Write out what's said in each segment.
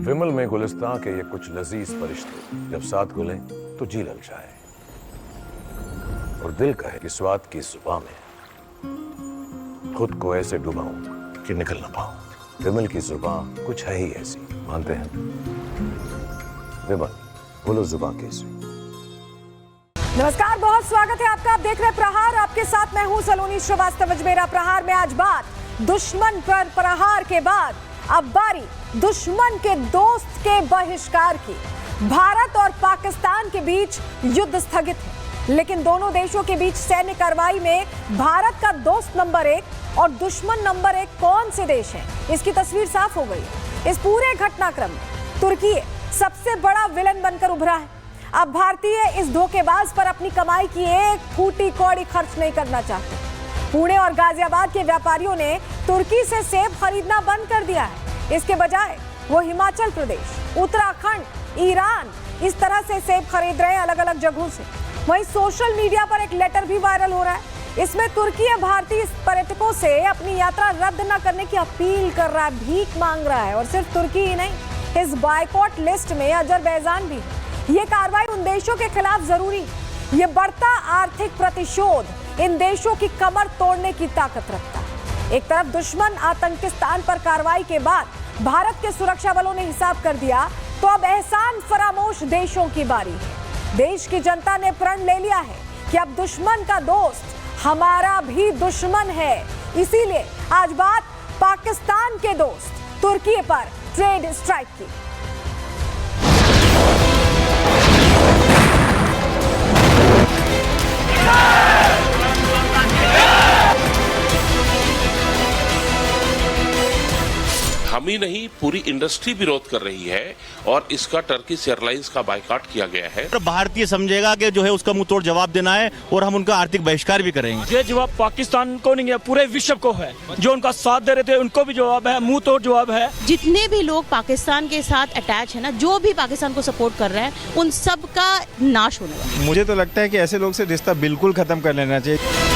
विमल में गुलिस्तां के ये कुछ लजीज फरिश्ते जब साथ घुलें तो जी ललचाए और दिल कहे कि स्वाद की जुबान में खुद को ऐसे डुबाऊं कि निकल ना पाऊं। विमल की जुबान कुछ है ही ऐसी, मानते हैं? विमल, बोलो जुबान कैसी? नमस्कार, बहुत स्वागत है आपका। आप देख रहे हैं प्रहार, आपके साथ मैं हूं सलोनी श्रीवास्तव। अजमेरा प्रहार में आज बात दुश्मन पर प्रहार के बाद अब बारी दुश्मन के दोस्त के बहिष्कार की। भारत और पाकिस्तान के बीच युद्ध स्थगित है, लेकिन दोनों देशों के बीच सैन्य कार्रवाई में भारत का दोस्त नंबर 1 और दुश्मन नंबर 1 कौन से देश हैं, इसकी तस्वीर साफ हो गई है। इस पूरे घटनाक्रम में तुर्की सबसे बड़ा विलन बनकर उभरा है। अब भारतीय इस धोखेबाज पर अपनी कमाई की एक फूटी कौड़ी खर्च नहीं करना चाहते। पुणे और गाजियाबाद के व्यापारियों ने तुर्की से सेब खरीदना बंद कर दिया है। इसके बजाय वो हिमाचल प्रदेश, उत्तराखंड, ईरान इस तरह से सेब खरीद रहे हैं अलग अलग जगहों से। वहीं सोशल मीडिया पर एक लेटर भी वायरल हो रहा है। इसमें तुर्की भारतीय पर्यटकों से अपनी यात्रा रद्द न करने की अपील कर रहा है, भीख मांग रहा है। और सिर्फ तुर्की ही नहीं, इस बायकॉट लिस्ट में अजरबैजान भी। ये कार्रवाई उन देशों के खिलाफ जरूरी, ये बढ़ता आर्थिक प्रतिशोध इन देशों की कमर तोड़ने की ताकत रखता है। एक तरफ दुश्मन आतंकिस्तान पर कार्रवाई के बाद भारत के सुरक्षा बलों ने हिसाब कर दिया, तो अब एहसान फरामोश देशों की बारी है। देश की जनता ने प्रण ले लिया है कि अब दुश्मन का दोस्त हमारा भी दुश्मन है। इसीलिए आज बात पाकिस्तान के दोस्त तुर्की पर ट्रेड स्ट्राइक की। हम ही नहीं, पूरी इंडस्ट्री विरोध कर रही है और इसका टर्किश एयरलाइंस का बायकॉट किया गया है। तो भारतीय समझेगा कि जो है उसका मुंह तोड़ जवाब देना है और हम उनका आर्थिक बहिष्कार भी करेंगे। ये जवाब पाकिस्तान को नहीं है, पूरे विश्व को है। जो उनका साथ दे रहे थे उनको भी जवाब है, मुंह तोड़ जवाब है। जितने भी लोग पाकिस्तान के साथ अटैच है ना, जो भी पाकिस्तान को सपोर्ट कर रहे हैं, उन सब का नाश होने वाला है। मुझे तो लगता है कि ऐसे लोग से रिश्ता बिल्कुल खत्म कर लेना चाहिए।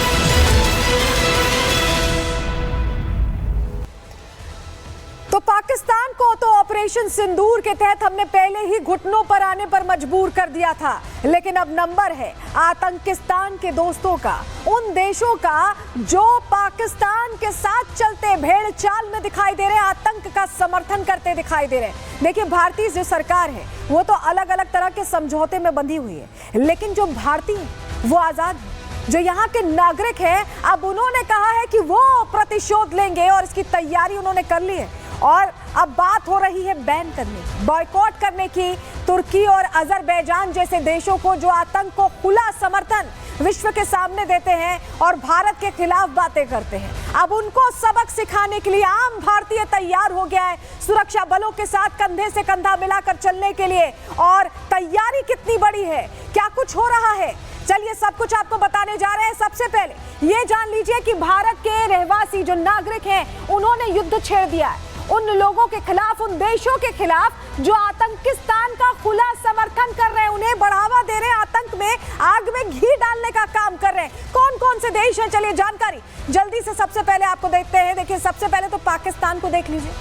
तो पाकिस्तान को तो ऑपरेशन सिंदूर के तहत हमने पहले ही घुटनों पर आने पर मजबूर कर दिया था, लेकिन अब नंबर है आतंकिस्तान के दोस्तों का, उन देशों का जो पाकिस्तान के साथ चलते भेड़ चाल में दिखाई दे रहे हैं, आतंक का समर्थन करते दिखाई दे रहे हैं। देखिए, भारतीय जो सरकार है वो तो अलग अलग तरह के समझौते में बंधी हुई है, लेकिन जो भारतीय वो आजाद है। जो यहाँ के नागरिक हैं, अब उन्होंने कहा है कि वो प्रतिशोध लेंगे और इसकी तैयारी उन्होंने कर ली है। और अब बात हो रही है बैन करने की, बॉयकॉट करने की। तुर्की और अजरबैजान जैसे देशों को जो आतंक को खुला समर्थन विश्व के सामने देते हैं और भारत के खिलाफ बातें करते हैं, अब उनको सबक सिखाने के लिए आम भारतीय तैयार हो गया है सुरक्षा बलों के साथ कंधे से कंधा मिलाकर चलने के लिए। और तैयारी कितनी बड़ी है, क्या कुछ हो रहा है, चलिए सब कुछ आपको बताने जा रहे हैं। सबसे पहले ये जान लीजिए कि भारत के रहवासी जो नागरिक हैं, उन्होंने युद्ध छेड़ दिया है उन लोगों के खिलाफ, उन देशों के खिलाफ जो आतंकिस्तान का खुला समर्थन कर रहे हैं, उन्हें बढ़ावा दे रहे हैं, आतंक में आग में घी डालने का काम कर रहे हैं। कौन कौन से देश हैं, चलिए जानकारी जल्दी से सबसे पहले आपको देखते हैं। देखिए, सबसे पहले तो पाकिस्तान को देख लीजिए,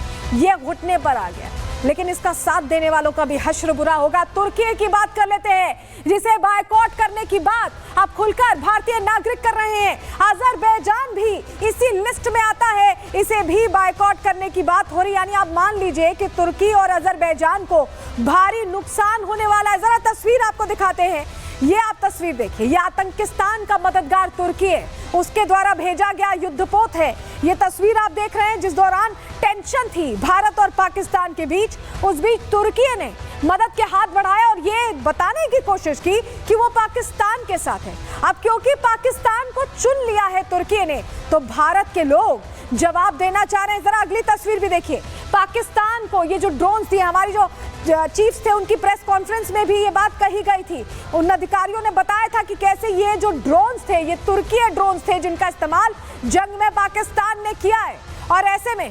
ये घुटने पर आ गया, लेकिन इसका साथ देने वालों का भी हश्र बुरा होगा। तुर्की की बात कर लेते हैं, जिसे बायकॉट करने की बात अब खुलकर भारतीय नागरिक कर रहे हैं। अजरबैजान भी इसी लिस्ट में आता है, इसे भी बायकॉट करने की बात हो रही। यानी आप मान लीजिए कि तुर्की और अजरबैजान को भारी नुकसान होने वाला है। जरा तस्वीर आपको दिखाते हैं, ये आप तस्वीर देखिए, ये आतंकिस्तान का मददगार तुर्की है, उसके द्वारा भेजा गया युद्धपोत है। ये तस्वीर आप देख रहे हैं, जिस दौरान टेंशन थी भारत और पाकिस्तान के बीच, उस बीच तुर्की ने मदद के हाथ बढ़ाया और ये बताने की कोशिश की कि वो पाकिस्तान के साथ है। अब क्योंकि पाकिस्तान को चुन लिया है तुर्की ने, तो भारत के लोग जवाब देना चाह रहे हैं। जरा अगली तस्वीर भी देखिए, पाकिस्तान को ये जो ड्रोन्स थी, हमारी जो चीफ्स थे उनकी प्रेस कॉन्फ्रेंस में भी ये बात कही गई थी। उन अधिकारियों ने बताया था कि कैसे ये जो ड्रोन्स थे, ये तुर्की ड्रोन्स थे जिनका इस्तेमाल जंग में पाकिस्तान ने किया है। और ऐसे में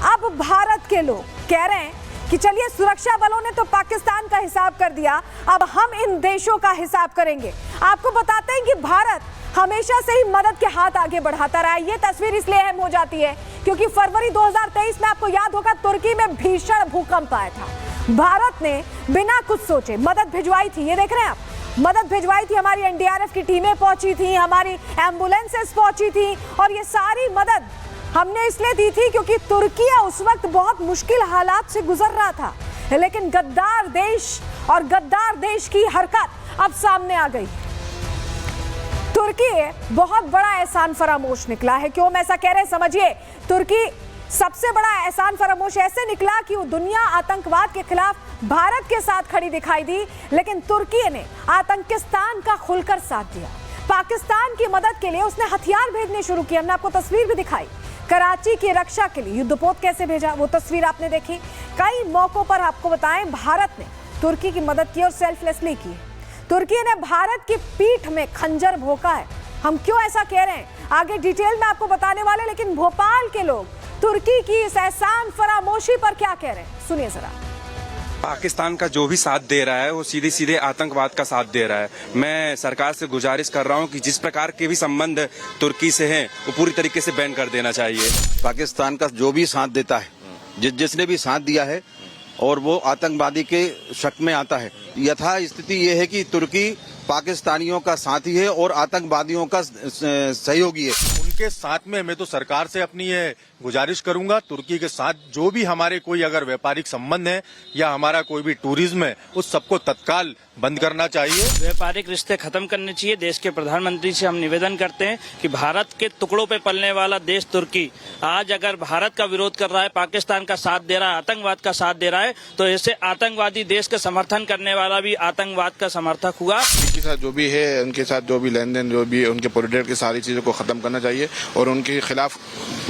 अब भारत के लोग कह रहे हैं कि चलिए, सुरक्षा बलों ने तो पाकिस्तान का हिसाब कर दिया, अब हम इन देशों का हिसाब करेंगे। आपको बताते हैं कि भारत हमेशा से ही मदद के हाथ आगे बढ़ाता रहा है। ये तस्वीर इसलिए अहम हो जाती है क्योंकि फरवरी 2023 में आपको याद होगा तुर्की में भीषण भूकंप आया था। भारत ने बिना कुछ सोचे मदद भिजवाई थी। ये देख रहे हैं आप, मदद भिजवाई थी, हमारी एनडीआरएफ की टीमें पहुंची थी, हमारी एम्बुलेंसेस पहुंची थी, और ये सारी मदद हमने इसलिए दी थी क्योंकि तुर्की उस वक्त बहुत मुश्किल हालात से गुजर रहा था। लेकिन गद्दार देश और गद्दार देश की हरकत अब सामने आ गई। तुर्की बहुत बड़ा एहसान फरामोश निकला है। क्यों हम ऐसा कह रहे हैं समझिए। तुर्की सबसे बड़ा एहसान फरामोश ऐसे निकला कि वो दुनिया आतंकवाद के खिलाफ भारत के साथ खड़ी दिखाई दी, लेकिन तुर्की ने आतंकिस्तान का खुलकर साथ दिया। पाकिस्तान की मदद के लिए उसने हथियार भेजने शुरू किए। हमने आपको तस्वीर भी दिखाई, कराची की रक्षा के लिए युद्धपोत कैसे भेजा, वो तस्वीर आपने देखी। कई मौकों पर आपको बताएं, भारत ने तुर्की की मदद की और सेल्फलेसली की। तुर्की ने भारत की पीठ में खंजर भोंका है। हम क्यों ऐसा कह रहे हैं आगे डिटेल में आपको बताने वाले, लेकिन भोपाल के लोग तुर्की की इस एहसान फरामोशी पर क्या कह रहे हैं, सुनिए जरा। पाकिस्तान का जो भी साथ दे रहा है वो सीधे सीधे आतंकवाद का साथ दे रहा है। मैं सरकार से गुजारिश कर रहा हूं कि जिस प्रकार के भी संबंध तुर्की से हैं वो पूरी तरीके से बैन कर देना चाहिए। पाकिस्तान का जो भी साथ देता है, जिसने भी साथ दिया है और वो आतंकवादी के शक में आता है, यथा स्थिति ये है कि तुर्की पाकिस्तानियों का साथी है और आतंकवादियों का सहयोगी है। उनके साथ में मैं तो सरकार से अपनी ये गुजारिश करूंगा, तुर्की के साथ जो भी हमारे कोई अगर व्यापारिक संबंध है या हमारा कोई भी टूरिज्म है, उस सबको तत्काल बंद करना चाहिए। व्यापारिक रिश्ते खत्म करने चाहिए। देश के प्रधानमंत्री से हम निवेदन करते हैं कि भारत के टुकड़ों पे पलने वाला देश तुर्की आज अगर भारत का विरोध कर रहा है, पाकिस्तान का साथ दे रहा है, आतंकवाद का साथ दे रहा है, तो ऐसे आतंकवादी देश का समर्थन करने वाला भी आतंकवाद का समर्थक हुआ। उनके साथ जो भी है, उनके साथ जो भी लेन देन जो भी है, उनके कॉरिडोर की सारी चीजों को खत्म करना चाहिए और उनके खिलाफ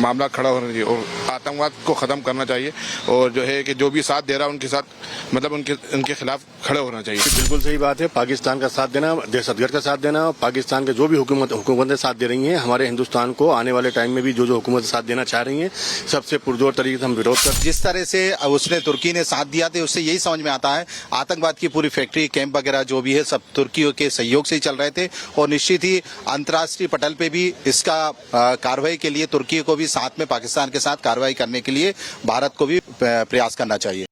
मामला खड़ा होना चाहिए और आतंकवाद को खत्म करना चाहिए। और जो है कि जो भी साथ दे रहा है उनके साथ मतलब उनके खिलाफ खड़े होना चाहिए। बिल्कुल सही बात है। पाकिस्तान का साथ देना, दहशतगर्द का साथ देना, पाकिस्तान के जो भी हुकूमतें साथ दे रही हैं, हमारे हिंदुस्तान को आने वाले टाइम में भी जो हुकूमतें साथ देना चाह रही हैं, सबसे पुरजोर तरीके से हम विरोध करते हैं। जिस तरह से उसने तुर्की ने साथ दिया था, उससे यही समझ में आता है आतंकवाद की पूरी फैक्ट्री कैंप वगैरह जो भी है सब तुर्की के सहयोग से ही चल रहे थे। और निश्चित ही अंतर्राष्ट्रीय पटल पे भी इसका कार्रवाई के लिए तुर्की को भी साथ में पाकिस्तान के साथ कार्रवाई करने के लिए भारत को भी प्रयास करना चाहिए।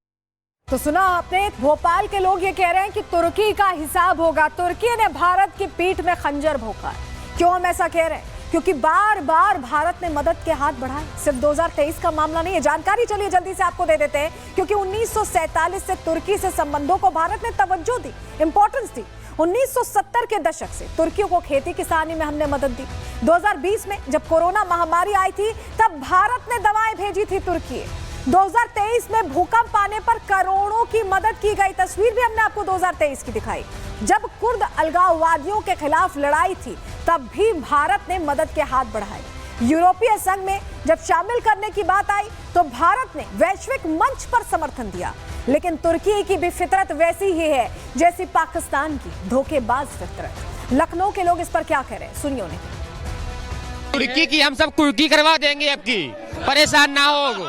तो सुना आपने, भोपाल के लोग ये कह रहे हैं कि तुर्की का हिसाब होगा। तुर्की ने भारत की पीठ में खंजर भोंका है। क्यों हम ऐसा कह रहे हैं? क्योंकि बार बार भारत ने मदद के हाथ बढ़ाए। सिर्फ 2023 का मामला नहीं है। जानकारी चलिए जल्दी से आपको दे देते हैं, क्योंकि 1947 से तुर्की से संबंधों को भारत ने तवज्जो दी, इंपॉर्टेंस दी। 1970 के दशक से तुर्की को खेती किसानी में हमने मदद दी। 2020 में जब कोरोना महामारी आई थी, तब भारत ने दवाएं भेजी थी तुर्की। 2023 में भूकंप आने पर करोड़ों की मदद की गई। तस्वीर भी हमने आपको 2023 की दिखाई। जब कुर्द अलगाववादियों के खिलाफ लड़ाई थी, तब भी भारत ने मदद के हाथ बढ़ाए। यूरोपीय संघ में जब शामिल करने की बात आई, तो भारत ने वैश्विक मंच पर समर्थन दिया। लेकिन तुर्की की भी फितरत वैसी ही है जैसी पाकिस्तान की, धोखेबाज फितरत। लखनऊ के लोग इस पर क्या कह रहे हैं, सुनिए उन्हें। तुर्की की हम सब कुर्की करवा देंगे, आपकी परेशान ना हो।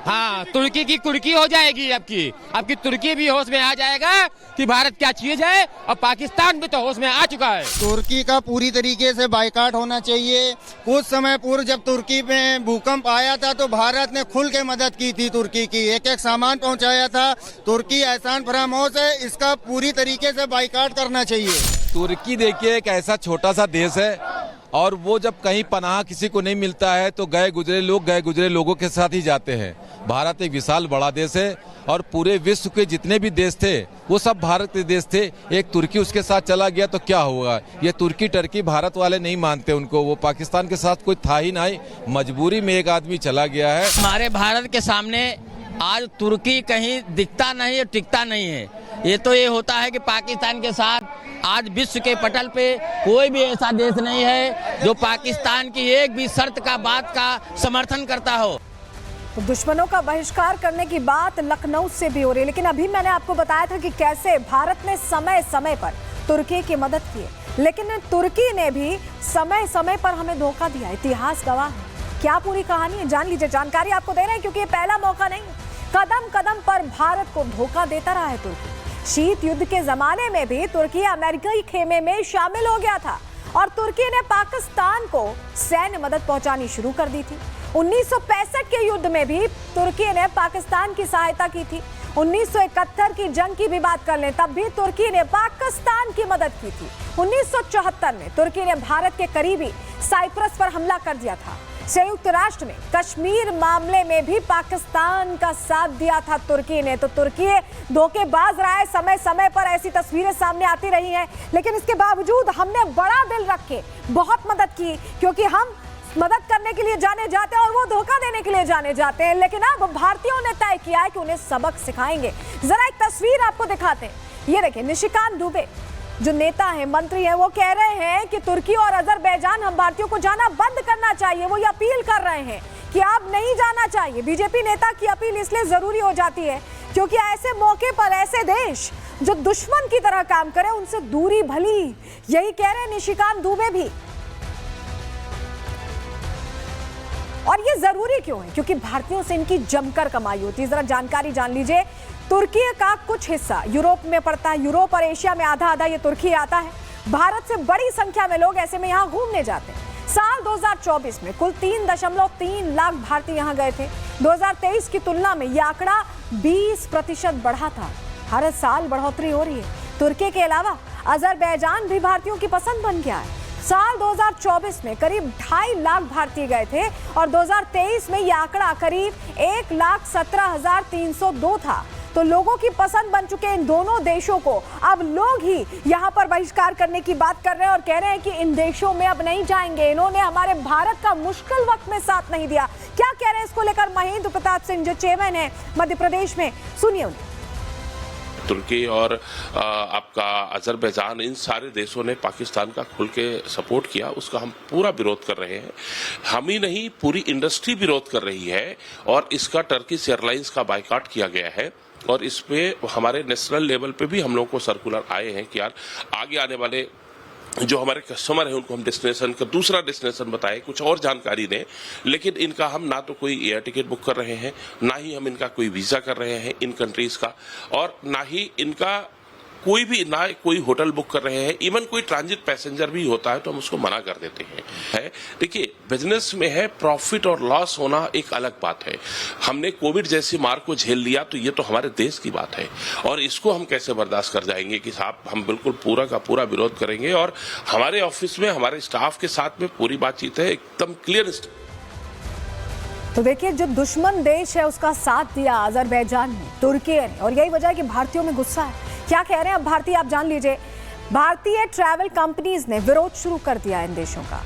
हाँ, तुर्की की कुर्की हो जाएगी। आपकी तुर्की भी होश में आ जाएगा कि भारत क्या चीज है, और पाकिस्तान भी तो होश में आ चुका है। तुर्की का पूरी तरीके से बायकॉट होना चाहिए। कुछ समय पूर्व जब तुर्की में भूकंप आया था, तो भारत ने खुल के मदद की थी। तुर्की की एक सामान पहुंचाया था। तुर्की एहसान फरामोश है, इसका पूरी तरीके से बायकॉट करना चाहिए। तुर्की देखिए एक ऐसा छोटा सा देश है, और वो जब कहीं पनाह किसी को नहीं मिलता है तो गए गुजरे लोगों के साथ ही जाते हैं। भारत एक विशाल बड़ा देश है, और पूरे विश्व के जितने भी देश थे वो सब भारत के देश थे। एक तुर्की उसके साथ चला गया तो क्या होगा? ये तुर्की टर्की भारत वाले नहीं मानते उनको, वो पाकिस्तान के साथ कोई था ही नहीं, मजबूरी में एक आदमी चला गया है। हमारे भारत के सामने आज तुर्की कहीं दिखता नहीं है, टिकता नहीं है। ये तो ये होता है कि पाकिस्तान के साथ आज विश्व के पटल पे कोई भी ऐसा देश नहीं है जो पाकिस्तान की एक भी शर्त का बात का समर्थन करता हो। तो दुश्मनों का बहिष्कार करने की बात लखनऊ से भी हो रही है। लेकिन अभी मैंने आपको बताया था कि कैसे भारत ने समय समय पर तुर्की की मदद की है, लेकिन तुर्की ने भी समय समय पर हमें धोखा दिया। इतिहास गवाह है। क्या पूरी कहानी है, जान लीजिए। जानकारी आपको दे रहे हैं क्योंकि ये पहला मौका नहीं है। कदम कदम पर भारत को धोखा देता रहा है तुर्की। शीत युद्ध के जमाने में भी तुर्की अमेरिकी खेमे में शामिल हो गया था, और तुर्की ने पाकिस्तान को सैन्य मदद पहुंचानी शुरू कर दी थी। 1965 के युद्ध में भी तुर्की ने पाकिस्तान की सहायता की थी। 1971 की जंग की भी बात कर लें, तब भी तुर्की ने पाकिस्तान की मदद की थी। 1974 में तुर्की ने भारत के करीबी साइप्रस पर हमला कर दिया था। संयुक्त राष्ट्र में कश्मीर मामले में भी पाकिस्तान का साथ दिया था तुर्की ने। तो तुर्की धोखेबाज रहा है, समय समय पर ऐसी तस्वीरें सामने आती रही हैं, लेकिन इसके बावजूद हमने बड़ा दिल रख के बहुत मदद की, क्योंकि हम मदद करने के लिए जाने जाते हैं और वो धोखा देने के लिए जाने जाते हैं। लेकिन अब भारतीयों ने तय किया है कि उन्हें सबक सिखाएंगे। जरा एक तस्वीर आपको दिखाते हैं। ये देखिए, निशिकांत दुबे जो नेता हैं, मंत्री हैं, वो कह रहे हैं कि तुर्की और अजरबैजान हम भारतीयों को जाना बंद करना चाहिए। वो ये अपील कर रहे हैं कि अब नहीं जाना चाहिए। बीजेपी नेता की अपील इसलिए जरूरी हो जाती है क्योंकि ऐसे मौके पर ऐसे देश जो दुश्मन की तरह काम करे उनसे दूरी भली, यही कह रहे हैं निशिकांत दुबे भी। और ये जरूरी क्यों है? क्योंकि भारतीयों से इनकी जमकर कमाई होती है। जरा जानकारी जान लीजिए। तुर्की का कुछ हिस्सा यूरोप में पड़ता है, यूरोप और एशिया में आधा आधा ये तुर्की आता है। भारत से बड़ी संख्या में लोग ऐसे में यहाँ घूमने जाते हैं। साल 2024 में कुल 3.3 लाख भारतीय यहाँ गए थे। 2023 की तुलना में यह आंकड़ा 20% बढ़ा था। हर साल बढ़ोतरी हो रही है। तुर्की के अलावा अजरबैजान भी भारतीयों की पसंद बन गया है। साल 2024 में करीब 2.5 लाख भारतीय गए थे और 2023 में यह आंकड़ा करीब 1,17,302 था। तो लोगों की पसंद बन चुके इन दोनों देशों को अब लोग ही यहाँ पर बहिष्कार करने की बात कर रहे हैं और कह रहे हैं कि इन देशों में अब नहीं जाएंगे। इन्होंने हमारे भारत का मुश्किल वक्त में साथ नहीं दिया। क्या कह रहे हैं इसको लेकर महेंद्र प्रताप सिंह जो चेयरमैन है मध्य प्रदेश में, सुनिए उन्हें। तुर्की और आपका अजरबैजान, इन सारे देशों ने पाकिस्तान का खुल के सपोर्ट किया, उसका हम पूरा विरोध कर रहे हैं। हम ही नहीं, पूरी इंडस्ट्री विरोध कर रही है और इसका टर्किश एयरलाइंस का बायकॉट किया गया है। और इस पे हमारे नेशनल लेवल पे भी हम लोगों को सर्कुलर आए हैं कि यार आगे आने वाले जो हमारे कस्टमर हैं उनको हम डेस्टिनेशन का दूसरा डेस्टिनेशन बताएं, कुछ और जानकारी दें। लेकिन इनका हम ना तो कोई एयर टिकट बुक कर रहे हैं, ना ही हम इनका कोई वीजा कर रहे हैं इन कंट्रीज का, और ना ही इनका कोई भी, ना कोई होटल बुक कर रहे हैं। इवन कोई ट्रांजिट पैसेंजर भी होता है तो हम उसको मना कर देते हैं। देखिए, बिजनेस में है प्रॉफिट और लॉस होना एक अलग बात है। हमने कोविड जैसी मार को झेल लिया तो ये तो हमारे देश की बात है और इसको हम कैसे बर्दाश्त कर जाएंगे कि साहब हम बिल्कुल पूरा का पूरा विरोध करेंगे। और हमारे ऑफिस में हमारे स्टाफ के साथ में पूरी बातचीत है, एकदम क्लियर। तो देखिए, जो दुश्मन देश है उसका साथ दिया अजरबैजान ने, तुर्की ने, और यही वजह है कि भारतीयों में गुस्सा है। क्या कह रहे हैं अब भारतीय, आप जान लीजिए। भारतीय ट्रैवल कंपनीज ने विरोध शुरू कर दिया इन देशों का।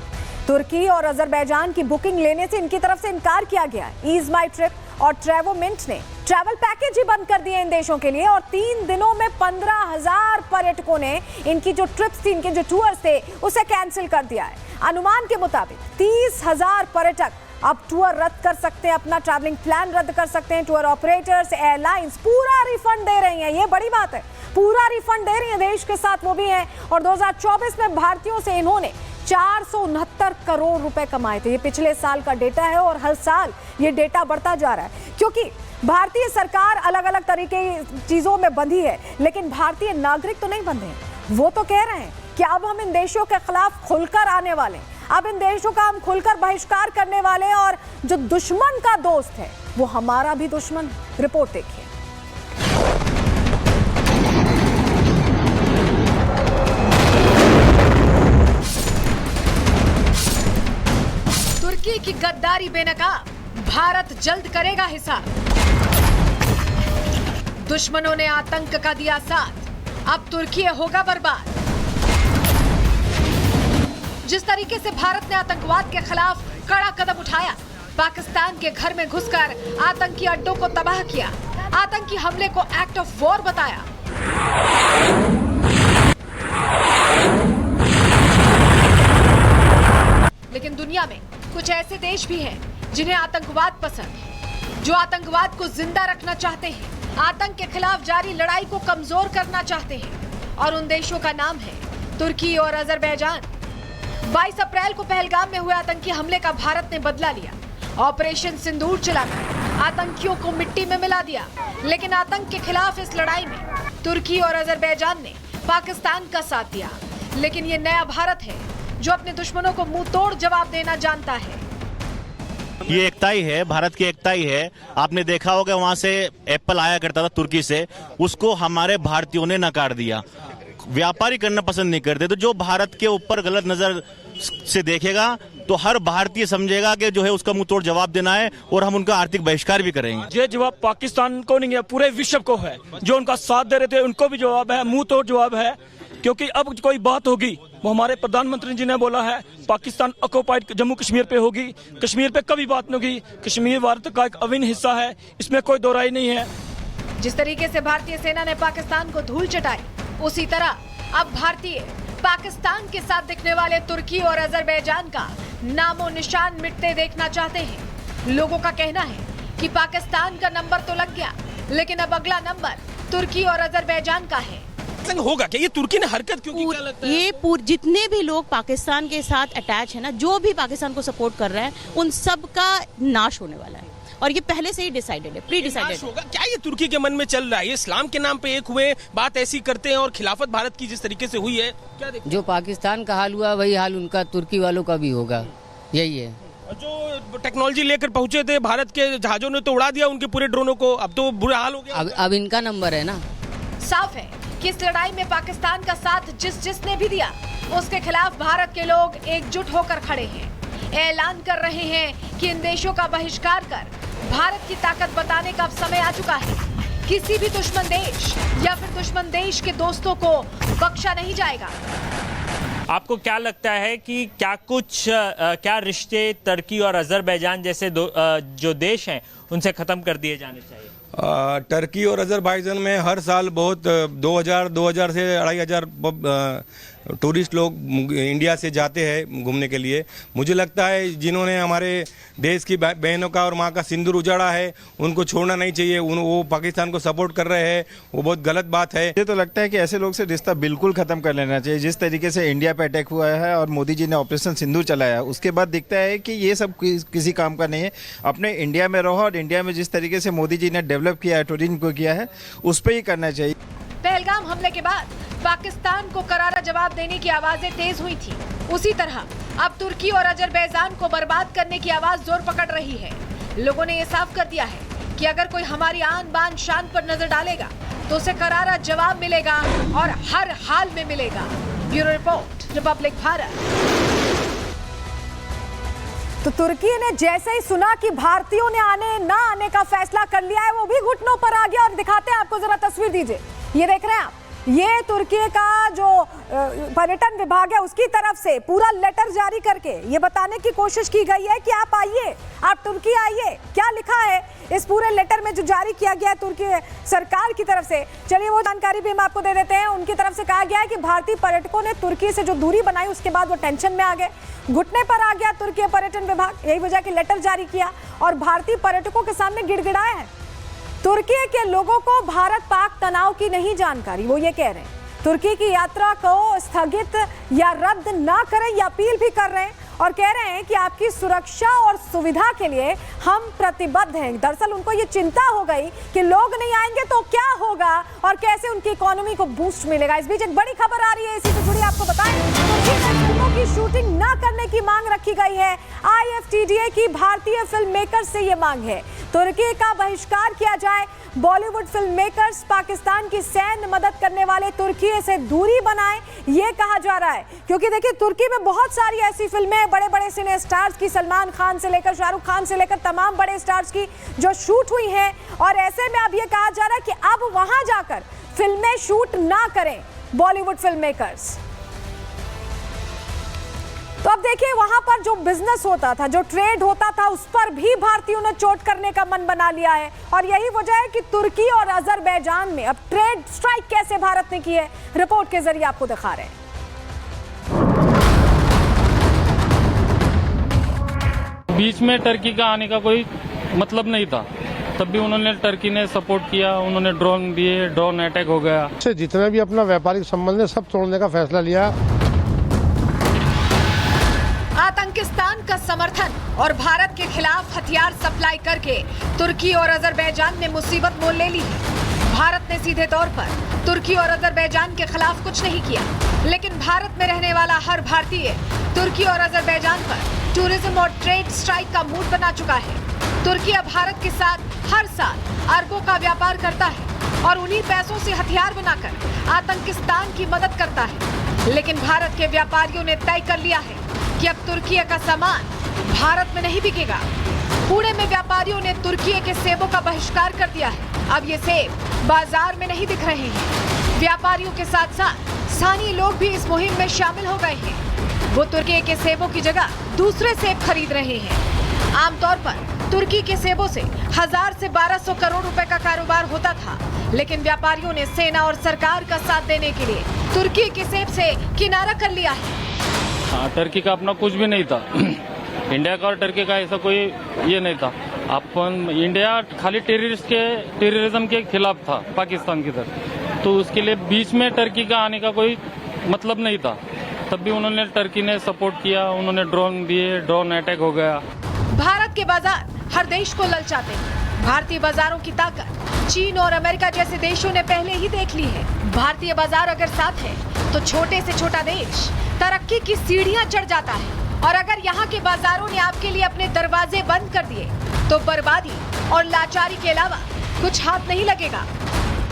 तुर्की और अजरबैजान की बुकिंग लेने से इनकी तरफ से इनकार किया गया है। ईज माई ट्रिप और ट्रैवोमिंट ने ट्रैवल पैकेज ही बंद कर दिए इन देशों के लिए और 3 दिनों में 15,000 पर्यटकों ने इनकी जो ट्रिप्स थी, इनके जो टूर्स थे, उसे कैंसिल कर दिया है। अनुमान के मुताबिक 30,000 पर्यटक अब टूर रद्द कर सकते हैं, अपना ट्रैवलिंग प्लान रद्द कर सकते हैं। टूर ऑपरेटर्स, एयरलाइंस पूरा रिफंड दे रही हैं, ये बड़ी बात है, पूरा रिफंड दे रही है देश के साथ, वो भी हैं। और 2024 में भारतीयों से इन्होंने 469 करोड़ रुपए कमाए थे। ये पिछले साल का डेटा है और हर साल ये डेटा बढ़ता जा रहा है, क्योंकि भारतीय सरकार अलग अलग तरीके की चीजों में बंधी है, लेकिन भारतीय नागरिक तो नहीं बंधे हैं। वो तो कह रहे हैं कि अब हम इन देशों के खिलाफ खुलकर आने वाले हैं, अब इन देशों का हम खुलकर बहिष्कार करने वाले हैं और जो दुश्मन का दोस्त है वो हमारा भी दुश्मन है। रिपोर्ट देखिए। तुर्की की गद्दारी बेनकाब, भारत जल्द करेगा हिसाब। दुश्मनों ने आतंक का दिया साथ, अब तुर्की होगा बर्बाद। जिस तरीके से भारत ने आतंकवाद के खिलाफ कड़ा कदम उठाया, पाकिस्तान के घर में घुसकर आतंकी अड्डों को तबाह किया, आतंकी हमले को एक्ट ऑफ वॉर बताया, लेकिन दुनिया में कुछ ऐसे देश भी हैं जिन्हें आतंकवाद पसंद है, जो आतंकवाद को जिंदा रखना चाहते हैं, आतंक के खिलाफ जारी लड़ाई को कमजोर करना चाहते हैं, और उन देशों का नाम है तुर्की और अजरबैजान। 22 अप्रैल को पहलगाम में हुए आतंकी हमले का भारत ने बदला लिया। ऑपरेशन सिंदूर चलाकर आतंकियों को मिट्टी में मिला दिया, लेकिन आतंक के खिलाफ इस लड़ाई में तुर्की और अजरबैजान ने पाकिस्तान का साथ दिया। लेकिन ये नया भारत है जो अपने दुश्मनों को मुंह तोड़ जवाब देना जानता है। ये एकता ही है, भारत की एकता ही है। आपने देखा होगा वहां से एप्पल आया करता था तुर्की से, उसको हमारे भारतीयों ने नकार दिया। व्यापारी करना पसंद नहीं करते, तो जो भारत के ऊपर गलत नजर से देखेगा तो हर भारतीय समझेगा कि जो है उसका मुंह तोड़ जवाब देना है और हम उनका आर्थिक बहिष्कार भी करेंगे। ये जवाब पाकिस्तान को नहीं है, पूरे विश्व को है। जो उनका साथ दे रहे थे उनको भी जवाब है, मुंह तोड़ जवाब है। क्योंकि अब कोई बात होगी, वो हमारे प्रधानमंत्री जी ने बोला है पाकिस्तान ऑक्युपाइड जम्मू कश्मीर पे होगी, कश्मीर पे कभी बात नहीं होगी। कश्मीर भारत का एक अभिन्न हिस्सा है, इसमें कोई दो राय नहीं है। जिस तरीके से भारतीय सेना ने पाकिस्तान को धूल चटाई, उसी तरह अब भारतीय पाकिस्तान के साथ दिखने वाले तुर्की और अजरबैजान का नामो निशान मिटते देखना चाहते हैं। लोगों का कहना है कि पाकिस्तान का नंबर तो लग गया, लेकिन अब अगला नंबर तुर्की और अजरबैजान का है। होगा क्या? ये तुर्की ने हरकत क्यों की? क्या लगता है? ये जितने भी लोग पाकिस्तान के साथ अटैच है ना, जो भी पाकिस्तान को सपोर्ट कर रहे हैं, उन सब का नाश होने वाला है। और ये पहले से ही डिसाइडेड है, प्री डिसाइडेड होगा। क्या ये तुर्की के मन में चल रहा है? ये इस्लाम के नाम पे एक हुए, बात ऐसी करते हैं और खिलाफत भारत की जिस तरीके से हुई है, क्या जो पाकिस्तान का हाल हुआ वही हाल उनका तुर्की वालों का भी होगा, यही है। जो टेक्नोलॉजी लेकर पहुंचे थे भारत के जहाजों ने तो उड़ा दिया उनके पूरे ड्रोनों को, अब तो बुरा हाल हो गया। अब इनका नंबर है ना। साफ है कि इस लड़ाई में पाकिस्तान का साथ जिसने भी दिया, उसके खिलाफ भारत के लोग एकजुट होकर खड़े हैं। ऐलान कर रहे हैं कि इन देशों का बहिष्कार कर भारत की ताकत बताने का अब समय आ चुका है। किसी भी दुश्मन देश या फिर दुश्मन देश के दोस्तों को बख्शा नहीं जाएगा। आपको क्या लगता है कि क्या रिश्ते तुर्की और अजरबैजान जैसे जो देश हैं उनसे खत्म कर दिए जाने चाहिए? टर्की और अजरबैजान में हर साल बहुत 2000 से 2500 टूरिस्ट लोग इंडिया से जाते हैं घूमने के लिए। मुझे लगता है जिन्होंने हमारे देश की बहनों का और माँ का सिंदूर उजाड़ा है, उनको छोड़ना नहीं चाहिए। वो पाकिस्तान को सपोर्ट कर रहे हैं, वो बहुत गलत बात है। मुझे तो लगता है कि ऐसे लोग से रिश्ता बिल्कुल खत्म कर लेना चाहिए। जिस तरीके से इंडिया पे अटैक हुआ है और मोदी जी ने ऑपरेशन सिंदूर चलाया, उसके बाद दिखता है कि ये सब किसी काम का नहीं है। अपने इंडिया में रहो और इंडिया में जिस तरीके से मोदी जी ने डेवलप किया है, टूरिज्म को किया है, उस पर ही करना चाहिए। पहलगाम हमले के बाद पाकिस्तान को करारा जवाब देने की आवाजें तेज हुई थी, उसी तरह अब तुर्की और अजरबैजान को बर्बाद करने की आवाज जोर पकड़ रही है। लोगों ने ये साफ कर दिया है कि अगर कोई हमारी आन बान शान पर नजर डालेगा तो उसे करारा जवाब मिलेगा और हर हाल में मिलेगा। Bureau report, Republic Bharat. तो तुर्की ने जैसे ही सुना कि भारतीयों ने आने ना आने का फैसला कर लिया है, वो भी घुटनों पर आ गया। और दिखाते हैं आपको, जरा तस्वीर दीजिए, ये देख रहे हैं आप, ये तुर्की का जो पर्यटन विभाग है उसकी तरफ से पूरा लेटर जारी करके ये बताने की कोशिश की गई है कि आप आइए, आप तुर्की आइए। क्या लिखा है इस पूरे लेटर में जो जारी किया गया है तुर्की सरकार की तरफ से, चलिए वो जानकारी भी हम आपको दे देते हैं। उनकी तरफ से कहा गया है कि भारतीय पर्यटकों ने तुर्की से जो दूरी बनाई, उसके बाद वो टेंशन में आ गए, घुटने पर आ गया तुर्की पर्यटन विभाग। यही वजह कि लेटर जारी किया और भारतीय पर्यटकों के सामने गिड़गिड़ाया है। तुर्की के लोगों को भारत पाक तनाव की नहीं जानकारी, वो ये कह रहे हैं तुर्की की यात्रा को स्थगित या रद्द ना करें, या अपील भी कर रहे हैं और कह रहे हैं कि आपकी सुरक्षा और सुविधा के लिए हम प्रतिबद्ध हैं। दरअसल उनको ये चिंता हो गई कि लोग नहीं आएंगे तो क्या होगा और कैसे उनकी इकोनॉमी को बूस्ट मिलेगा। इस बीच एक बड़ी खबर आ रही है, इसी से जुड़ी आपको बताएं, तुर्की में फिल्मों की शूटिंग न करने की मांग रखी गई है। IFTDA की भारतीय फिल्म मेकर से ये मांग है, तुर्की का बहिष्कार किया जाए। बॉलीवुड फिल्म मेकर्स पाकिस्तान की सैन्य मदद करने वाले तुर्की से दूरी बनाएं, ये कहा जा रहा है। क्योंकि देखिए तुर्की में बहुत सारी ऐसी फिल्में बड़े बड़े सिने स्टार्स की, सलमान खान से लेकर शाहरुख खान से लेकर तमाम बड़े स्टार्स की जो शूट हुई हैं, और ऐसे में अब ये कहा जा रहा है कि अब वहां जाकर फिल्में शूट ना करें बॉलीवुड फिल्म मेकर्स। तो अब देखिए वहां पर जो बिजनेस होता था, जो ट्रेड होता था, उस पर भी भारतीयों ने चोट करने का मन बना लिया है। और यही वजह है कि तुर्की और अजरबैजान में अब ट्रेड स्ट्राइक कैसे भारत ने की है, रिपोर्ट के जरिए आपको दिखा रहे हैं। बीच में टर्की का आने का कोई मतलब नहीं था, तब भी उन्होंने टर्की ने सपोर्ट किया, उन्होंने ड्रोन दिए, ड्रोन अटैक हो गया। जितने भी अपना व्यापारिक संबंध है सब तोड़ने का फैसला लिया। आतंकिस्तान का समर्थन और भारत के खिलाफ हथियार सप्लाई करके तुर्की और अजरबैजान ने मुसीबत मोल ले ली है। भारत ने सीधे तौर पर तुर्की और अजरबैजान के खिलाफ कुछ नहीं किया, लेकिन भारत में रहने वाला हर भारतीय तुर्की और अजरबैजान पर टूरिज्म और ट्रेड स्ट्राइक का मूड बना चुका है। तुर्की अब भारत के साथ हर साल अरबों का व्यापार करता है और उन्हीं पैसों से हथियार बनाकर आतंकिस्तान की मदद करता है। लेकिन भारत के व्यापारियों ने तय कर लिया है कि अब तुर्की का सामान भारत में नहीं बिकेगा। पुणे में व्यापारियों ने तुर्की के सेबों का बहिष्कार कर दिया है। अब ये सेब बाजार में नहीं दिख रहे हैं। व्यापारियों के साथ साथ स्थानीय लोग भी इस मुहिम में शामिल हो गए हैं। वो तुर्की के सेबों की जगह दूसरे सेब खरीद रहे हैं। आमतौर पर तुर्की के सेबों से 1000 से 1200 करोड़ रुपए का कारोबार होता था, लेकिन व्यापारियों ने सेना और सरकार का साथ देने के लिए तुर्की के सेब से किनारा कर लिया है। हाँ, टर्की का अपना कुछ भी नहीं था। इंडिया का और टर्की का ऐसा कोई ये नहीं था। अपन इंडिया खाली टेररिज्म के खिलाफ था पाकिस्तान की तरफ, तो उसके लिए बीच में टर्की का आने का कोई मतलब नहीं था। तब भी उन्होंने टर्की ने सपोर्ट किया, उन्होंने ड्रोन दिए, ड्रोन अटैक हो गया। भारत के बाजार हर देश को ललचाते हैं। भारतीय बाजारों की ताकत चीन और अमेरिका जैसे देशों ने पहले ही देख ली है। भारतीय बाजार अगर साथ है तो छोटे से छोटा देश तरक्की की सीढ़ियां चढ़ जाता है। और अगर यहाँ के बाजारों ने आपके लिए अपने दरवाजे बंद कर दिए तो बर्बादी और लाचारी के अलावा कुछ हाथ नहीं लगेगा।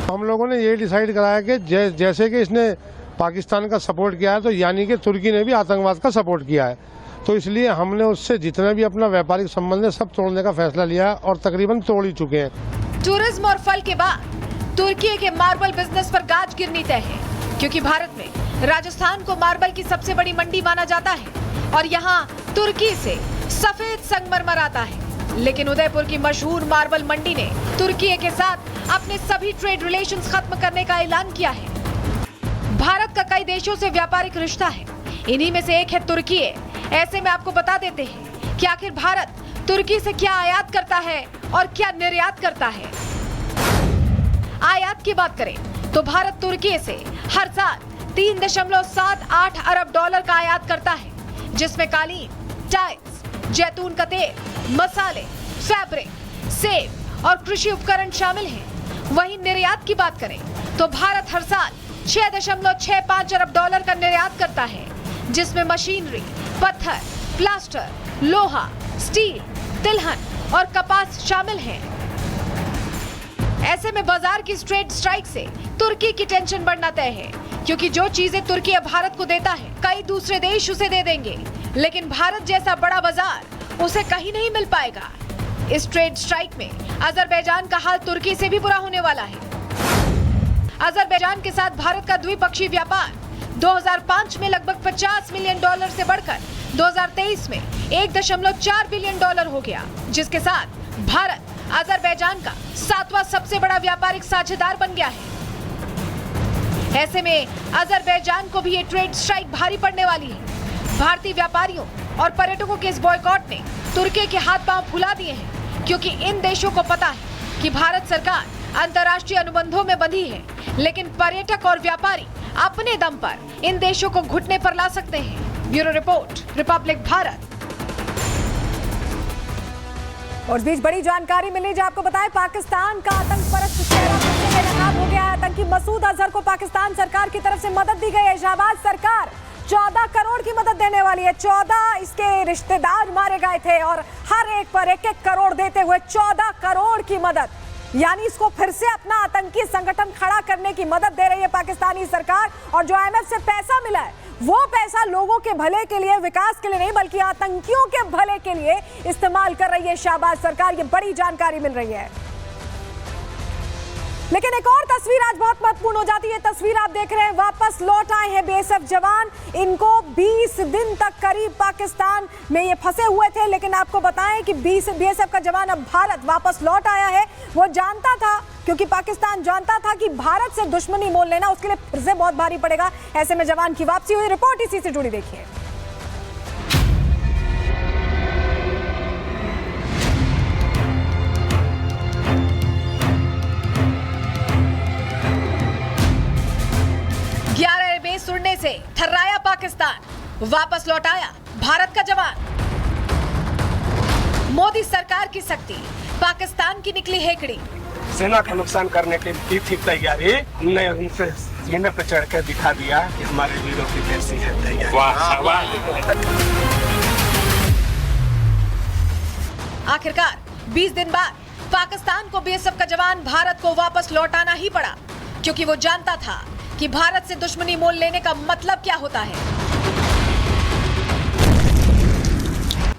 हम लोगों ने ये डिसाइड कराया कि जैसे कि इसने पाकिस्तान का सपोर्ट किया है, तो यानी कि तुर्की ने भी आतंकवाद का सपोर्ट किया है। तो इसलिए हमने उससे जितना भी अपना व्यापारिक संबंध है सब तोड़ने का फैसला लिया है और तकरीबन तोड़ ही चुके हैं। टूरिज्म और फल के बाद तुर्की के मार्बल बिजनेस पर गाज गिरनी तय है, क्योंकि भारत में राजस्थान को मार्बल की सबसे बड़ी मंडी माना जाता है और यहाँ तुर्की से सफेद संगमरमर आता है। लेकिन उदयपुर की मशहूर मार्बल मंडी ने तुर्की के साथ अपने सभी ट्रेड रिलेशंस खत्म करने का ऐलान किया है। भारत का कई देशों से व्यापारिक रिश्ता है, इन्हीं में से एक है तुर्की। ऐसे में आपको बता देते हैं कि आखिर भारत तुर्की से क्या आयात करता है और क्या निर्यात करता है। आयात की बात करें तो भारत तुर्की से हर साल 3.78 अरब डॉलर का आयात करता है, जिसमें कालीन, टाइल्स, जैतून का तेल, मसाले, फैब्रिक, सेब और कृषि उपकरण शामिल हैं। वहीं निर्यात की बात करें तो भारत हर साल 6.65 अरब डॉलर का निर्यात करता है, जिसमें मशीनरी, पत्थर, प्लास्टर, लोहा, स्टील, तिलहन और कपास शामिल हैं। ऐसे में बाजार की ट्रेड स्ट्राइक से तुर्की की टेंशन बढ़ना तय है, क्योंकि जो चीजें तुर्की अब भारत को देता है कई दूसरे देश उसे दे देंगे, लेकिन भारत जैसा बड़ा बाजार उसे कहीं नहीं मिल पाएगा। इस ट्रेड स्ट्राइक में अजरबैजान का हाल तुर्की से भी बुरा होने वाला है। अजरबैजान के साथ भारत का द्विपक्षीय व्यापार 2005 में लगभग 50 मिलियन डॉलर से बढ़कर 2023 में 1.4 बिलियन डॉलर हो गया, जिसके साथ भारत अजरबैजान का 7वां सबसे बड़ा व्यापारिक साझेदार बन गया है। ऐसे में अजरबैजान को भी ये ट्रेड स्ट्राइक भारी पड़ने वाली है। भारतीय व्यापारियों और पर्यटकों के इस बॉयकॉट ने तुर्की के हाथ पांव फुला दिए हैं, क्योंकि इन देशों को पता है कि भारत सरकार अंतर्राष्ट्रीय अनुबंधों में बंधी है, लेकिन पर्यटक और व्यापारी अपने दम पर इन देशों को घुटने पर ला सकते हैं। Bureau report, Republic Bharat. और इस बीच बड़ी जानकारी मिली जो आपको बताएं, पाकिस्तान का आतंकपरस्त चेहरा फिर से बेनकाब हो गया है। आतंकी मसूद अजहर को पाकिस्तान सरकार की तरफ से मदद दी गई है। शाहबाज सरकार 14 करोड़ की मदद देने वाली है। 14 इसके रिश्तेदार मारे गए थे और हर एक पर 1-1 करोड़ देते हुए 14 करोड़ की मदद, यानी इसको फिर से अपना आतंकी संगठन खड़ा करने की मदद दे रही है पाकिस्तानी सरकार। और जो IMF से पैसा मिला है वो पैसा लोगों के भले के लिए, विकास के लिए नहीं बल्कि आतंकियों के भले के लिए इस्तेमाल कर रही है शाहबाज सरकार। ये बड़ी जानकारी मिल रही है। लेकिन एक और तस्वीर आज बहुत महत्वपूर्ण हो जाती है। तस्वीर आप देख रहे हैं, वापस लौट आए हैं BSF जवान। इनको 20 दिन तक करीब पाकिस्तान में ये फंसे हुए थे, लेकिन आपको बताएं कि BSF का जवान अब भारत वापस लौट आया है। वो जानता था, क्योंकि पाकिस्तान जानता था कि भारत से दुश्मनी मोल लेना उसके लिए फिर से बहुत भारी पड़ेगा। ऐसे में जवान की वापसी हुई। रिपोर्ट इसी से जुड़ी देखिए। सुनने से थर्राया पाकिस्तान, वापस लौट आया भारत का जवान। मोदी सरकार की शक्ति, पाकिस्तान की निकली हेकड़ी। सेना का नुकसान करने की थी तैयारी, हमने उनसे सीने पर चढ़ कर दिखा दिया कि हमारे वीरों की कैसी है तैयारी। आखिरकार 20 दिन बाद पाकिस्तान को बीएसएफ का जवान भारत को वापस लौटाना ही पड़ा, क्योंकि वो जानता था कि भारत से दुश्मनी मोल लेने का मतलब क्या होता है।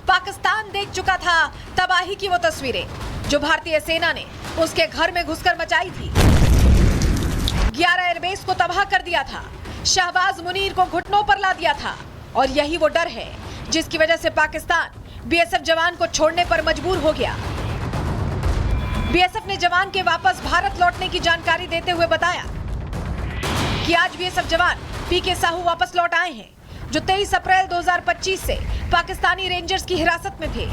पाकिस्तान देख चुका था तबाही की वो तस्वीरें जो भारतीय सेना ने उसके घर में घुसकर मचाई थी। 11 एयरबेस को तबाह कर दिया था, शहबाज मुनीर को घुटनों पर ला दिया था, और यही वो डर है जिसकी वजह से पाकिस्तान बीएसएफ जवान को छोड़ने पर मजबूर हो गया। बीएसएफ ने जवान के वापस भारत लौटने की जानकारी देते हुए बताया कि आज बीएसएफ जवान पीके साहू वापस लौट आए हैं, जो 23 अप्रैल 2025 से पाकिस्तानी रेंजर्स की हिरासत में थे।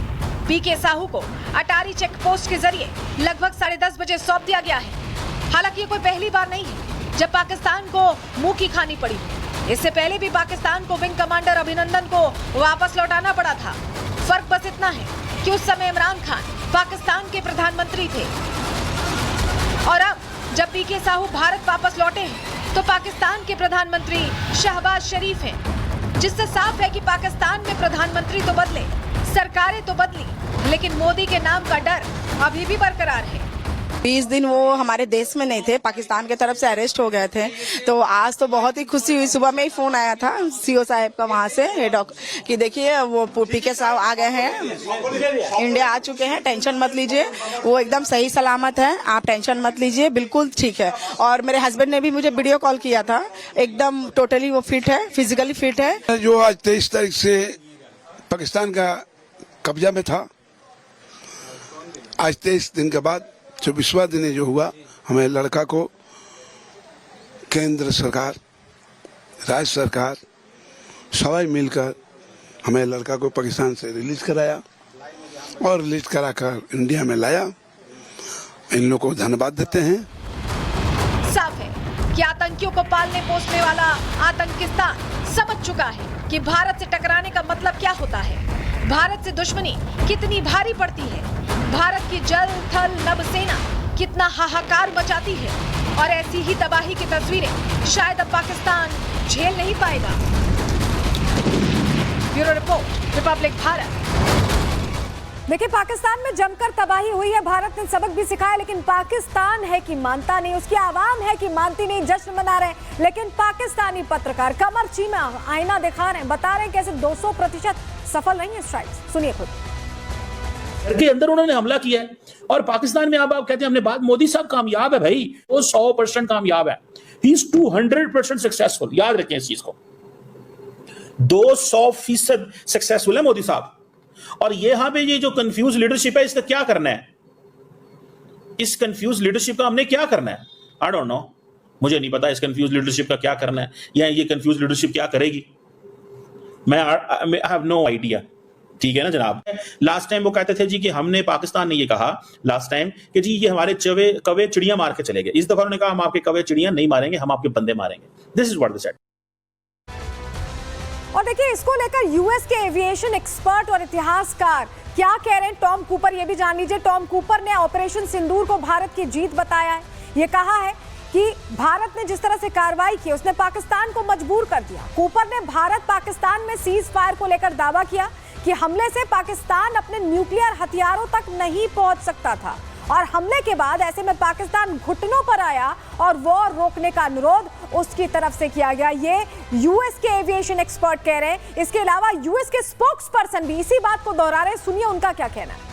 पीके साहू को अटारी चेक पोस्ट के जरिए लगभग 10:30 बजे सौंप दिया गया है। हालांकि ये कोई पहली बार नहीं है जब पाकिस्तान को मुंह की खानी पड़ी। इससे पहले भी पाकिस्तान को विंग कमांडर अभिनंदन को वापस लौटाना पड़ा था। फर्क बस इतना है कि उस समय इमरान खान पाकिस्तान के प्रधानमंत्री थे, और अब जब पीके साहू भारत वापस लौटे हैं तो पाकिस्तान के प्रधानमंत्री शहबाज शरीफ हैं, जिससे साफ है कि पाकिस्तान में प्रधानमंत्री तो बदले, सरकारें तो बदली, लेकिन मोदी के नाम का डर अभी भी बरकरार है। 20 दिन वो हमारे देश में नहीं थे, पाकिस्तान की तरफ से अरेस्ट हो गए थे। तो आज तो बहुत ही खुशी हुई। सुबह में ही फोन आया था सीओ साहब का वहाँ से कि देखिए वो पीके साहब आ गए हैं, इंडिया आ चुके हैं, टेंशन मत लीजिए, वो एकदम सही सलामत है, आप टेंशन मत लीजिए, बिल्कुल ठीक है। और मेरे हस्बैंड ने भी मुझे वीडियो कॉल किया था, एकदम टोटली वो फिट है, फिजिकली फिट है। जो आज 23 तारीख से पाकिस्तान का कब्जा में था, आज 23 दिन के बाद 24वां दिन जो हुआ, हमें लड़का को केंद्र सरकार, राज्य सरकार सभी मिलकर हमें लड़का को पाकिस्तान से रिलीज कराया और रिलीज कराकर इंडिया में लाया। इन लोगों को धन्यवाद देते हैं। साफ है कि आतंकियों को पालने पोसने वाला आतंकिस्तान समझ चुका है कि भारत से टकराने का मतलब क्या होता है, भारत से दुश्मनी कितनी भारी पड़ती है, भारत की जल थल नभ सेना कितना हाहाकार मचाती है, और ऐसी ही तबाही की तस्वीरें शायद अब पाकिस्तान झेल नहीं पाएगा। Bureau report, Republic Bharat. देखिए, पाकिस्तान में जमकर तबाही हुई है, भारत ने सबक भी सिखाया, लेकिन पाकिस्तान है कि मानता नहीं, उसकी आवाम है कि मानती नहीं। जश्न मना रहे हैं, लेकिन पाकिस्तानी पत्रकार कमर चीमा आईना दिखा रहे हैं, बता रहे हैं कैसे 200% सफल नहीं है स्ट्राइक्स। सुनिए खुद। के अंदर उन्होंने हमला किया है, और पाकिस्तान में अब आप कहते हैं हमने बात, मोदी साहब कामयाब है भाई, वो 100% कामयाब है, ही इज 200% सक्सेसफुल। याद रखें इस चीज को, 200% सक्सेसफुल है मोदी साहब। और यहां पे ये जो कंफ्यूज लीडरशिप है, इसका क्या करना है, इस कंफ्यूज लीडरशिप का हमने क्या करना है, आई डोंट नो, मुझे नहीं पता इस कंफ्यूज लीडरशिप का क्या करना है, या ये कंफ्यूज लीडरशिप क्या करेगी, मैं आई हैव नो आइडिया। ठीक है ना जनाब। लास्ट टाइम वो कहते थे जी कि हमने, पाकिस्तान ने ये कहा लास्ट टाइम कि जी ये हमारे कवे चिड़ियां मार के चले गए। इस दफा उन्होंने कहा हम आपके कवे चिड़ियां नहीं मारेंगे, हम आपके बंदे मारेंगे। This is what they said. और देखिए, इसको लेकर यूएस के एविएशन एक्सपर्ट और इतिहासकार क्या कह रहे हैं, टॉम कूपर, ये भी जान लीजिए। टॉम कूपर ने ऑपरेशन सिंदूर को भारत की जीत बताया है। ये कहा है कि भारत ने जिस तरह से कार्रवाई की, उसने पाकिस्तान को मजबूर कर दिया। कूपर ने भारत पाकिस्तान में सीज फायर को लेकर दावा किया कि हमले से पाकिस्तान अपने न्यूक्लियर हथियारों तक नहीं पहुंच सकता था, और हमले के बाद ऐसे में पाकिस्तान घुटनों पर आया और वॉर रोकने का अनुरोध उसकी तरफ से किया गया। ये यूएस के एविएशन एक्सपर्ट कह रहे हैं। इसके अलावा यूएस के स्पोक्स पर्सन भी इसी बात को दोहरा रहे हैं। सुनिए उनका क्या कहना है।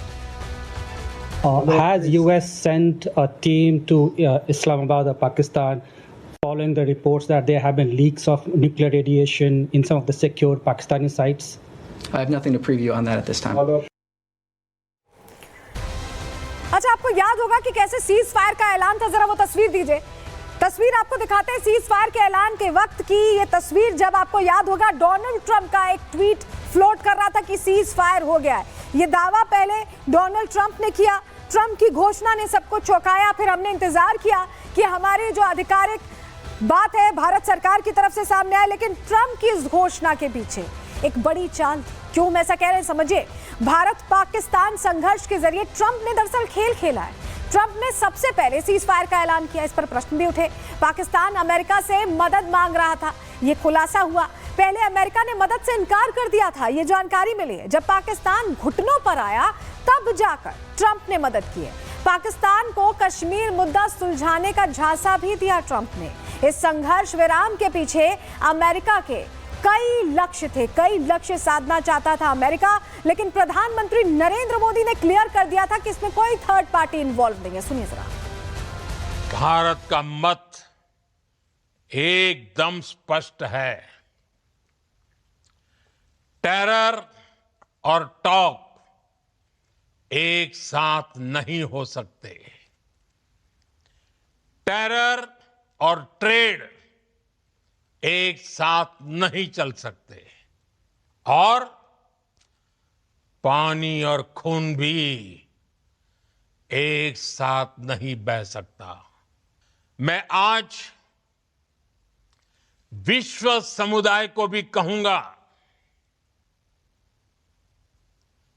Has US sent a team to Islamabad or Pakistan following the reports that there have been leaks of nuclear radiation in some of the secure Pakistani sites? I have nothing to preview on that at this time. अच्छा, आपको याद होगा कि कैसे cease fire का ऐलान था, जरा वो तस्वीर दीजिए। तस्वीर आपको दिखाते हैं सीज फायर के ऐलान के वक्त की। ये तस्वीर, जब आपको याद होगा, डोनाल्ड ट्रंप का एक ट्वीट फ्लोट कर रहा था कि सीज फायर हो गया है। ये दावा पहले डोनाल्ड ट्रंप ने किया, ट्रंप की घोषणा ने सबको चौंकाया। फिर हमने इंतजार किया कि हमारी जो आधिकारिक बात है भारत सरकार की तरफ से सामने आए, लेकिन ट्रंप की इस घोषणा के पीछे एक बड़ी चाल थी। क्यों मैं ऐसा कह रहे हैं, समझिए। भारत पाकिस्तान संघर्ष के जरिए ट्रंप ने दरअसल खेल खेला है। ट्रंप ने सबसे पहले सीज फायर का ऐलान किया, इस पर प्रश्न भी उठे। पाकिस्तान अमेरिका से मदद मांग रहा था, ये खुलासा हुआ। पहले अमेरिका ने मदद से इनकार कर दिया था, ये जानकारी मिली है। जब पाकिस्तान घुटनों पर आया तब जाकर ट्रंप ने मदद की है। पाकिस्तान को कश्मीर मुद्दा सुलझाने का झांसा भी दिया ट्रंप ने। इस संघर्ष विराम के पीछे अमेरिका के कई लक्ष्य थे, कई लक्ष्य साधना चाहता था अमेरिका, लेकिन प्रधानमंत्री नरेंद्र मोदी ने क्लियर कर दिया था कि इसमें कोई थर्ड पार्टी इन्वॉल्व नहीं है। सुनिए जरा। भारत का मत एकदम स्पष्ट है। टेरर और टॉक एक साथ नहीं हो सकते। टेरर और ट्रेड एक साथ नहीं चल सकते, और पानी और खून भी एक साथ नहीं बह सकता। मैं आज विश्व समुदाय को भी कहूंगा,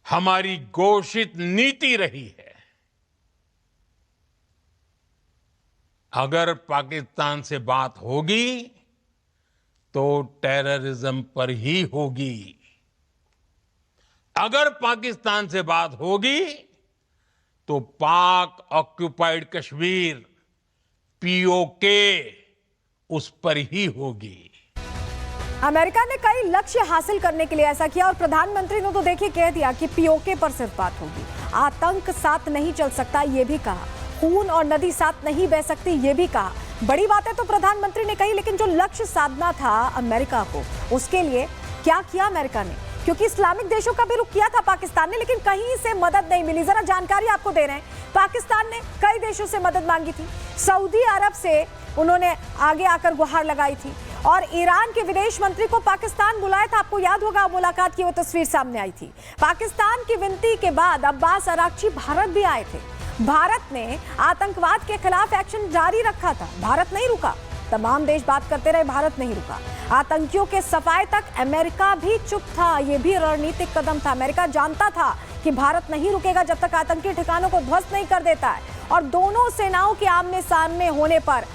हमारी घोषित नीति रही है, अगर पाकिस्तान से बात होगी तो टेररिज्म पर ही होगी। अगर पाकिस्तान से बात होगी तो पाक ऑक्युपाइड कश्मीर पीओके उस पर ही होगी। अमेरिका ने कई लक्ष्य हासिल करने के लिए ऐसा किया, और प्रधानमंत्री ने तो देखिए कह दिया कि पीओके पर सिर्फ बात होगी। आतंक साथ नहीं चल सकता, ये भी कहा। खून और नदी साथ नहीं बह सकती, ये भी कहा। बड़ी बातें तो प्रधानमंत्री ने कही, लेकिन जो लक्ष्य साधना था अमेरिका को, उसके लिए क्या किया अमेरिका ने? क्योंकि इस्लामिक देशों का भी रुख किया था पाकिस्तान ने, लेकिन कहीं से मदद नहीं मिली। जरा जानकारी आपको दे रहे हैं। पाकिस्तान ने कई देशों से मदद मांगी थी। सऊदी अरब से उन्होंने आगे आकर गुहार लगाई थी, और ईरान के विदेश मंत्री को पाकिस्तान बुलाया था। आपको याद होगा मुलाकात की वो तस्वीर सामने आई थी। पाकिस्तान की विनती के बाद अब्बास अराक्ची भारत भी आए थे। भारत ने आतंकवाद के खिलाफ एक्शन जारी रखा था, भारत नहीं रुका। तमाम देश बात करते रहे, भारत नहीं रुका। आतंकियों के सफाए तक अमेरिका भी चुप था, ये भी रणनीतिक कदम था। अमेरिका जानता था कि भारत नहीं रुकेगा जब तक आतंकी ठिकानों को ध्वस्त नहीं कर देता है। और दोनों सेनाओं के आमने सामने होने पर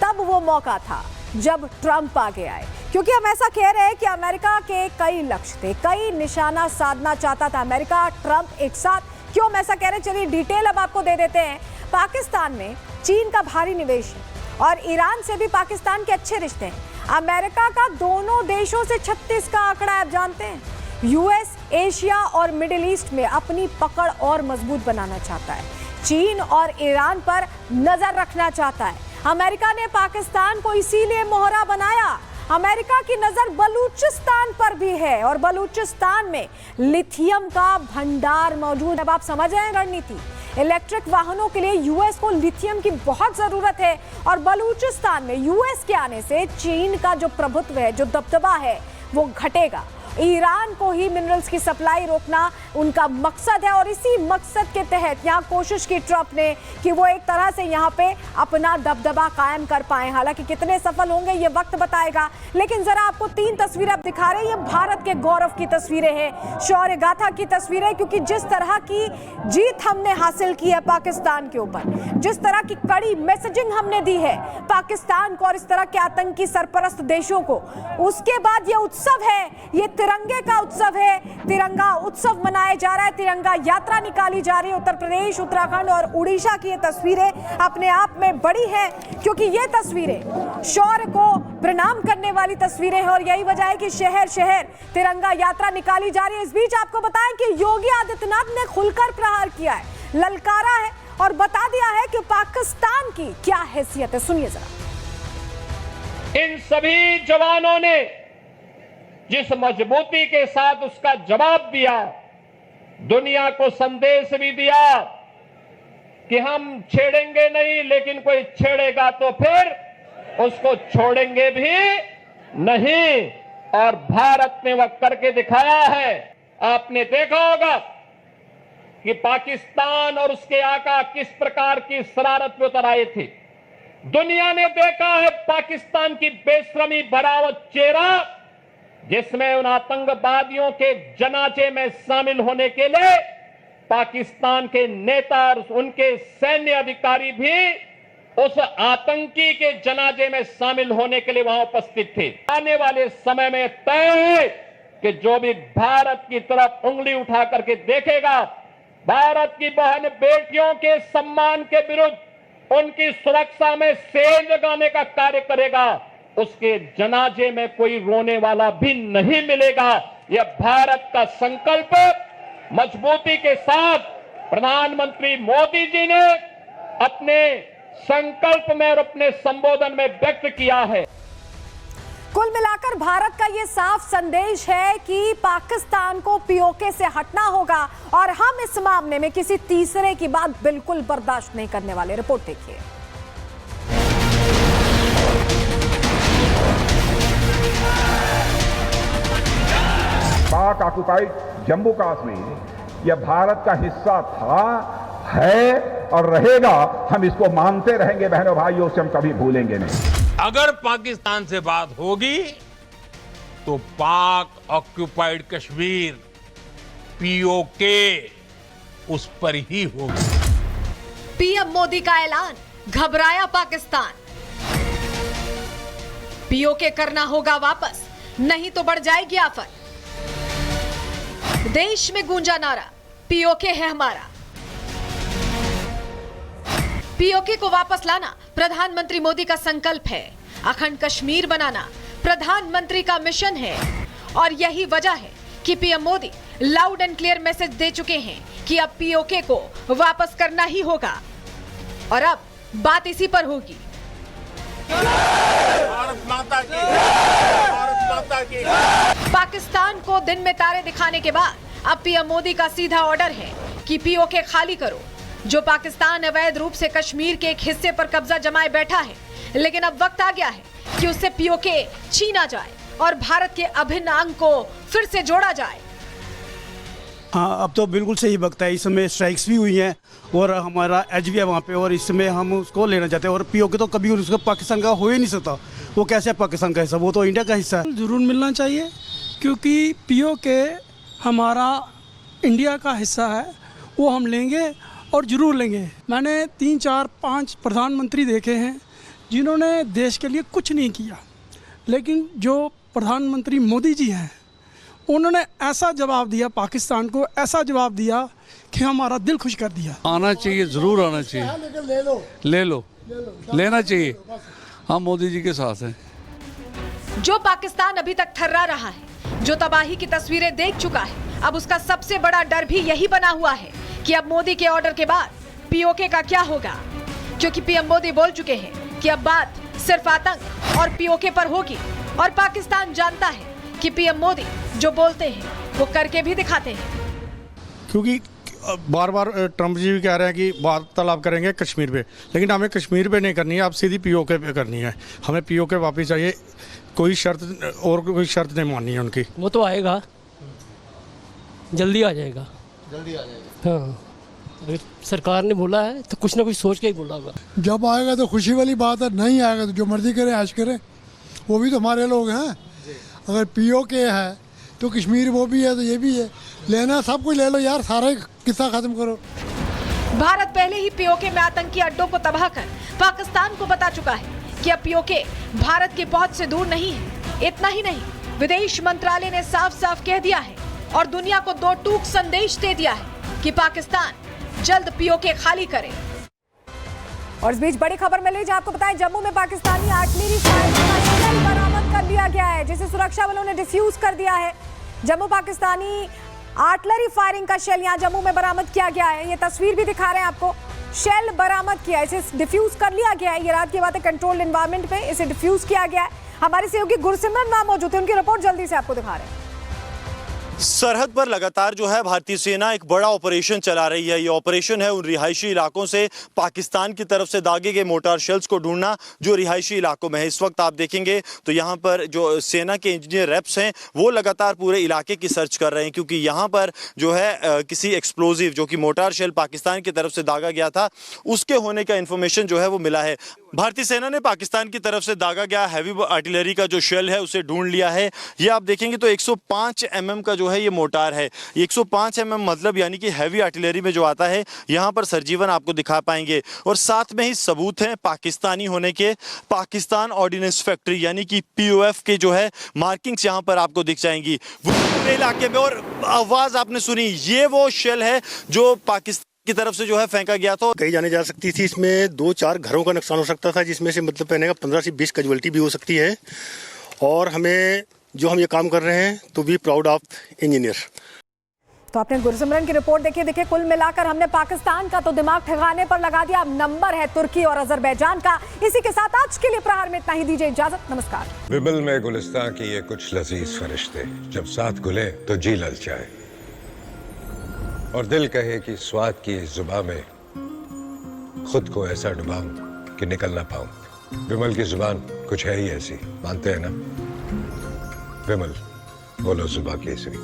तब वो मौका था जब ट्रंप आगे आए, क्योंकि हम ऐसा कह रहे हैं कि अमेरिका के कई लक्ष्य थे, कई निशाना साधना चाहता था अमेरिका, ट्रंप एक साथ। क्यों हम ऐसा कह रहे हैं, चलिए डिटेल अब आपको दे देते हैं। पाकिस्तान में चीन का भारी निवेश है, और ईरान से भी पाकिस्तान के अच्छे रिश्ते हैं। अमेरिका का दोनों देशों से 36 का आंकड़ा आप जानते हैं। यूएस एशिया और मिडिल ईस्ट में अपनी पकड़ और मजबूत बनाना चाहता है। चीन और ईरान पर नजर रखना चाहता है। अमेरिका ने पाकिस्तान को इसीलिए मोहरा बनाया। अमेरिका की नजर बलूचिस्तान पर भी है, और बलूचिस्तान में लिथियम का भंडार मौजूद है। अब आप समझ रहे हैं रणनीति। इलेक्ट्रिक वाहनों के लिए यूएस को लिथियम की बहुत जरूरत है, और बलूचिस्तान में यूएस के आने से चीन का जो प्रभुत्व है, जो दबदबा है, वो घटेगा। ईरान को ही मिनरल्स की सप्लाई रोकना उनका मकसद है, और इसी मकसद के तहत यहाँ कोशिश की ट्रंप ने कि वो एक तरह से यहाँ पे अपना दबदबा कायम कर पाए। हालांकि कितने सफल होंगे ये वक्त बताएगा, लेकिन जरा आपको 3 तस्वीरें अब दिखा रहे हैं। ये भारत के गौरव की तस्वीरें हैं, शौर्य गाथा की तस्वीरें, क्योंकि जिस तरह की जीत हमने हासिल की है पाकिस्तान के ऊपर, जिस तरह की कड़ी मैसेजिंग हमने दी है पाकिस्तान को और इस तरह के आतंकी सरपरस्त देशों को, उसके बाद ये उत्सव है, ये तिरंगे का उत्सव है। तिरंगा उत्सव मनाया जा रहा है, तिरंगा यात्रा निकाली जा रही है। उत्तर प्रदेश, उत्तराखंड और उड़ीसा की ये तस्वीरें अपने आप में बड़ी है, क्योंकि ये तस्वीरें शौर्य को प्रणाम करने वाली तस्वीरें हैं, और यही वजह है कि शहर शहर तिरंगा यात्रा निकाली जा रही है। इस बीच आपको बताएं कि योगी आदित्यनाथ ने खुलकर प्रहार किया है, ललकारा है और बता दिया है कि पाकिस्तान की क्या हैसियत है। सुनिए जरा। इन सभी जवानों ने जिस मजबूती के साथ उसका जवाब दिया, दुनिया को संदेश भी दिया कि हम छेड़ेंगे नहीं, लेकिन कोई छेड़ेगा तो फिर उसको छोड़ेंगे भी नहीं। और भारत ने वह करके दिखाया है। आपने देखा होगा कि पाकिस्तान और उसके आका किस प्रकार की शरारत में उतर आए थे। दुनिया ने देखा है पाकिस्तान की बेशरमी भरा वो चेहरा, जिसमें उन आतंकवादियों के जनाजे में शामिल होने के लिए पाकिस्तान के नेता और उनके सैन्य अधिकारी भी उस आतंकी के जनाजे में शामिल होने के लिए वहां उपस्थित थे। आने वाले समय में तय है कि जो भी भारत की तरफ उंगली उठा करके देखेगा, भारत की बहन बेटियों के सम्मान के विरुद्ध उनकी सुरक्षा में सेंध लगाने का कार्य करेगा, उसके जनाजे में कोई रोने वाला भी नहीं मिलेगा। यह भारत का संकल्प मजबूती के साथ प्रधानमंत्री मोदी जी ने अपने संकल्प में और अपने संबोधन में व्यक्त किया है। कुल मिलाकर भारत का यह साफ संदेश है कि पाकिस्तान को पीओके से हटना होगा और हम इस मामले में किसी तीसरे की बात बिल्कुल बर्दाश्त नहीं करने वाले। रिपोर्ट देखिए। पाक ऑक्युपाइड जम्मू कश्मीर यह भारत का हिस्सा था, है और रहेगा। हम इसको मानते रहेंगे बहनों भाइयों, से हम कभी भूलेंगे नहीं। अगर पाकिस्तान से बात होगी तो पाक ऑक्युपाइड कश्मीर पीओके उस पर ही होगी। पीएम मोदी का ऐलान, घबराया पाकिस्तान। पीओके करना होगा वापस, नहीं तो बढ़ जाएगी आफत। देश में गूंजा नारा, पीओके है हमारा। पीओके को वापस लाना प्रधानमंत्री मोदी का संकल्प है। अखंड कश्मीर बनाना प्रधानमंत्री का मिशन है और यही वजह है कि PM Modi loud and clear message दे चुके हैं कि अब पीओके को वापस करना ही होगा और अब बात इसी पर होगी। भारत माता की, भारत माता की। पाकिस्तान को दिन में तारे दिखाने के बाद अब पीएम मोदी का सीधा ऑर्डर है कि पीओके खाली करो। जो पाकिस्तान अवैध रूप से कश्मीर के एक हिस्से पर कब्जा जमाए बैठा है, लेकिन अब वक्त आ गया है कि उससे पीओके छीना जाए और भारत के अभिन्न अंग को फिर से जोड़ा जाए। हाँ, अब तो बिल्कुल सही वक्त है। इस समय स्ट्राइक्स भी हुई हैं और हमारा एज भी है वहाँ पे, और इस समय हम उसको लेना चाहते हैं। और पीओके तो कभी उसका पाकिस्तान का हो ही नहीं सकता। वो कैसे पाकिस्तान का हिस्सा, वो तो इंडिया का हिस्सा है। जरूर मिलना चाहिए क्योंकि पीओके हमारा इंडिया का हिस्सा है, वो हम लेंगे और ज़रूर लेंगे। मैंने 3, 4, 5 प्रधानमंत्री देखे हैं जिन्होंने देश के लिए कुछ नहीं किया, लेकिन जो प्रधानमंत्री मोदी जी हैं उन्होंने ऐसा जवाब दिया पाकिस्तान को, ऐसा जवाब दिया कि हमारा दिल खुश कर दिया। आना चाहिए, ज़रूर आना चाहिए। ले लो, लेना चाहिए। हम मोदी जी के साथ हैं। जो पाकिस्तान अभी तक थर्रा रहा है, जो तबाही की तस्वीरें देख चुका है, अब उसका सबसे बड़ा डर भी यही बना हुआ है कि अब मोदी के ऑर्डर के बाद पीओके का क्या होगा। क्योंकि पीएम मोदी बोल चुके हैं कि अब बात सिर्फ आतंक और पीओके पर होगी और पाकिस्तान जानता है कि पीएम मोदी जो बोलते हैं वो करके भी दिखाते हैं। क्योंकि बार बार ट्रंप जी भी कह रहे हैं कि वार्तालाप करेंगे कश्मीर पे, लेकिन हमें कश्मीर पे नहीं करनी है, अब सीधी पीओके पे करनी है। हमें पीओके वापस चाहिए, कोई शर्त और कोई शर्त नहीं माननी है उनकी। वो तो आएगा, जल्दी आ जाएगा। हाँ, सरकार ने बोला है तो कुछ ना कुछ सोच के ही बोला होगा। जब आएगा तो खुशी वाली बात है, नहीं आएगा तो जो मर्जी करे ऐश करे। वो भी तो हमारे लोग हैं। अगर पीओके है तो कश्मीर वो भी है तो ये भी है। लेना सब कुछ ले लो यार, सारा किस्सा खत्म करो। भारत पहले ही पीओके में आतंकी अड्डों को तबाह कर पाकिस्तान को बता चुका है कि अब पीओके भारत की पहुंच से दूर नहीं है। इतना ही नहीं, विदेश मंत्रालय ने साफ साफ कह दिया है और दुनिया को 2 टूक संदेश दे दिया है कि पाकिस्तान जल्द पीओके खाली करे। और इस बीच बड़ी खबर मिली, जहां आपको बताएं जम्मू में पाकिस्तानी आर्टिलरी फायर का शेल बरामद कर लिया गया है, जिसे सुरक्षा बलों ने डिफ्यूज कर दिया है। जम्मू पाकिस्तानी आर्टिलरी फायरिंग का शेल यहां जम्मू में बरामद किया गया है। ये तस्वीर भी दिखा रहे हैं आपको। शेल बरामद किया, इसे डिफ्यूज कर लिया गया है। ये रात की बात है, कंट्रोल एनवायरनमेंट पे इसे डिफ्यूज किया गया है। हमारे सहयोगी गुरसिमरन नाम मौजूद है, उनकी रिपोर्ट जल्दी से आपको दिखा रहे हैं। सरहद पर लगातार जो है भारतीय सेना एक बड़ा ऑपरेशन चला रही है। ये ऑपरेशन है उन रिहायशी इलाकों से पाकिस्तान की तरफ से दागे गए मोर्टार शेल्स को ढूंढना जो रिहायशी इलाकों में है। इस वक्त आप देखेंगे तो यहाँ पर जो सेना के इंजीनियर रेप्स हैं वो लगातार पूरे इलाके की सर्च कर रहे हैं, क्योंकि यहाँ पर जो है किसी एक्सप्लोजिव जो कि मोर्टार शेल पाकिस्तान की तरफ से दागा गया था उसके होने का इन्फॉर्मेशन जो है वो मिला है। भारतीय सेना ने पाकिस्तान की तरफ से दागा गया हैवी आर्टिलरी का जो शेल है उसे ढूंढ लिया है। ये आप देखेंगे तो 105 mm का जो है ये मोटार है। 105 mm मतलब यानी कि हैवी आर्टिलरी में जो आता है, यहाँ पर सरजीवन आपको दिखा पाएंगे। और साथ में ही सबूत हैं पाकिस्तानी होने के। पाकिस्तान ऑर्डिनेंस फैक्ट्री यानी कि POF के जो है मार्किंग्स यहाँ पर आपको दिख जाएंगी पूरे इलाके में। और आवाज़ आपने सुनी, ये वो शेल है जो पाकिस्तान की तरफ से जो है फेंका गया था। कहीं जाने जा सकती थी। इसमें 2-4 घरों का नुकसान हो सकता था, जिसमें से मतलब कहने का 15 से 20 कैजुअल्टी भी हो सकती है। और हमें जो हम ये काम कर रहे हैं तो वी प्राउड ऑफ इंजीनियर। तो आपने गुरसिमरन की रिपोर्ट देखिए कुल मिलाकर हमने पाकिस्तान का तो दिमाग ठिकाने पर लगा दिया। अब नंबर है तुर्की और अजरबैजान का। इसी के साथ आज के लिए प्रहार में इतना ही। दीजिए इजाजत, नमस्कार। विमल में गुलिस्तान की ये कुछ लजीज फरिश्ते, जब साथ घुले तो जी ललचाए और दिल कहे कि स्वाद की इस जुबान में खुद को ऐसा डुबाऊं कि निकल ना पाऊं। विमल की जुबान कुछ है ही ऐसी, मानते हैं ना? विमल, बोलो जुबान केसरी।